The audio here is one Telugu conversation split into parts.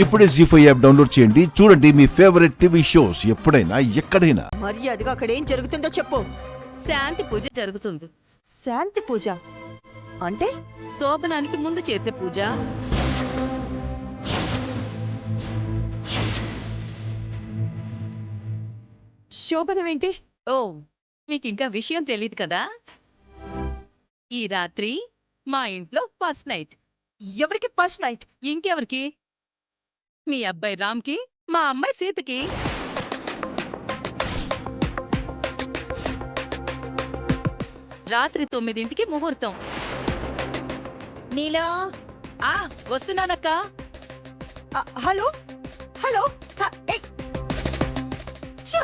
ఇప్పుడే జీ5 యాప్ డౌన్లోడ్ చేయండి. చూడండి మీ ఫేవరెట్ టీవీ షోస్ ఎప్పుడైనా ఎక్కడైనా. మర్యాదగా అక్కడ ఏం జరుగుతుందో చెప్పు. శాంతి పూజ జరుగుతుంది. శాంతి పూజ అంటే? శోభనానికి ముందు చేసే పూజ. శోభనం ఏంటి? ఓ, మీకింకా విషయం తెలియదు కదా. ఈ రాత్రి మా ఇంట్లో ఫస్ట్ నైట్. ఎవరికి ఫస్ట్ నైట్? ఇంకెవరికి? మీ అబ్బాయి రామ్కి, మా అమ్మాయి సీతకి. రాత్రి 9ంటికి ముహూర్తం. నీలా వస్తున్నానక్క. హలో హలో ఏయ్. ఛ!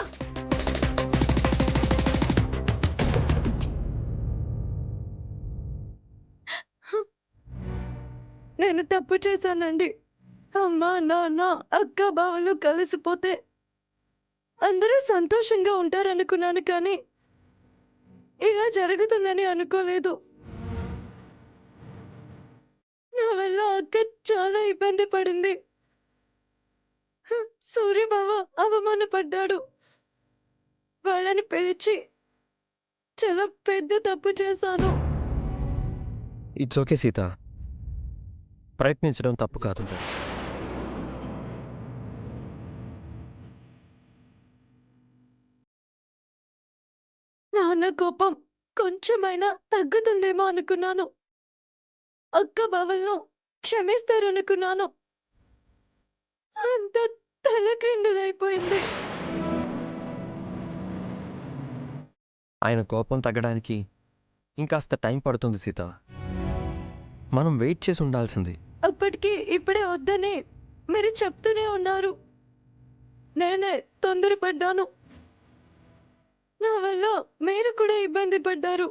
నేను తప్పు చేశానండి. అమ్మా నాన్న అక్క బావలు కలిసిపోతే అందరూ సంతోషంగా ఉంటారనుకున్నాను, కానీ ఇలా జరుగుతుందని అనుకోలేదు. నా వల్ల అక్క చాలా ఇబ్బంది పడింది. సూర్యబావ అవమానపడ్డాడు. వాళ్ళని పిలిచి చాలా పెద్ద తప్పు చేశాను. ఇట్స్ ఓకే సీత, ప్రయత్నించడం తప్పు కాదు. నాన్న కోపం కొంచెమైనా తగ్గుతుందేమో అనుకున్నాను. అక్క బావలను క్షమిస్తారనుకున్నాను. అంత తలక్రిందులైపోయింది. ఆయన కోపం తగ్గడానికి ఇంకాస్త టైం పడుతుంది సీత. మనం వెయిట్ చేసి ఉండాల్సింది. అప్పటికి ఇప్పుడే వద్దని మీరు చెప్తూనే ఉన్నారు. నేనే తొందరపడ్డాను. నా వల్ల మీరు కూడా ఇబ్బంది పడ్డారు.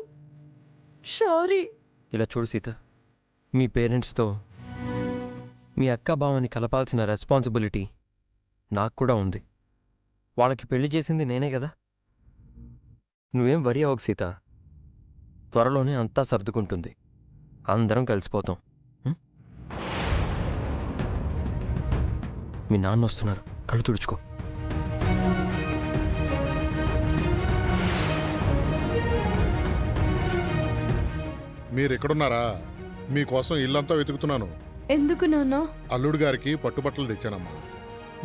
సారీ. ఇలా చూడు సీత, మీ పేరెంట్స్తో మీ అక్క బావని కలపాల్సిన రెస్పాన్సిబిలిటీ నాకు కూడా ఉంది. వాళ్ళకి పెళ్లి చేసింది నేనే కదా. నువ్వేం వరి అవ్వకు సీత, త్వరలోనే అంతా సర్దుకుంటుంది. అందరం కలిసిపోతాం. మీ నాన్న వస్తున్నారు, కళ్ళు తుడుచుకో. మీరెక్కడున్నారా? మీకోసం ఇల్లంతా వెతుకుతున్నాను. ఎందుకు నాన్న? అల్లుడు గారికి పట్టుబట్టలు తెచ్చానమ్మా,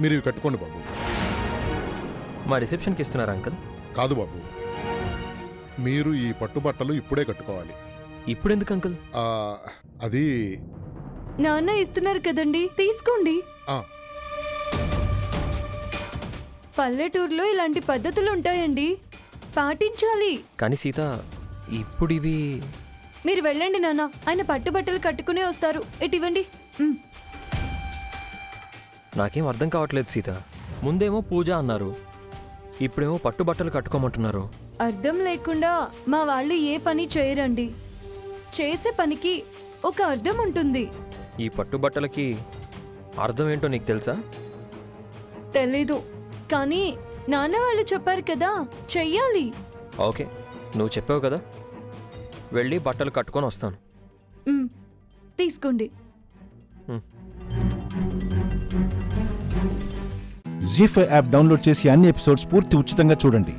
మీరు ఇవి కట్టుకోండి బాబు. మా రిసెప్షన్కి ఇస్తున్నారా అంకుల్? కాదు బాబు, మీరు ఈ పట్టుబట్టలు ఇప్పుడే కట్టుకోవాలి. ఇప్పుడెందుకు అంకుల్? అది నాన్న ఇస్తున్నారు కదండి, తీసుకోండి. ఆ, పల్లెటూరులో ఇలాంటి పద్ధతులు ఉంటాయండి, పాటించాలి. కానీ సీత, ఇప్పుడు ఇవి మీరు వెళ్ళండి నాన్న, ఆయన పట్టుబట్టలు కట్టుకునే వస్తారు. ఇవ్వండి. నాకేం అర్థం కావట్లేదు సీత. ముందేమో పూజ అన్నారు, ఇప్పుడేమో పట్టుబట్టలు కట్టుకోమంటున్నారు. అర్థం లేకుండా మా వాళ్ళు ఏ పని చేయరండి. చేసే పనికి ఒక అర్థం ఉంటుంది. ఈ పట్టుబట్టలకి అర్థం ఏంటో నీకు తెలుసా? తెలీదు, కానీ నాన్న వాళ్ళు చెప్పారు కదా, చెయ్యాలి. ఓకే, నువ్వు చెప్పావు కదా, వెళ్ళి బట్టలు కట్టుకొని వస్తాను. తీసుకోండి. జీ5 యాప్ డౌన్లోడ్ చేసి అన్ని ఎపిసోడ్స్ పూర్తి ఉచితంగా చూడండి.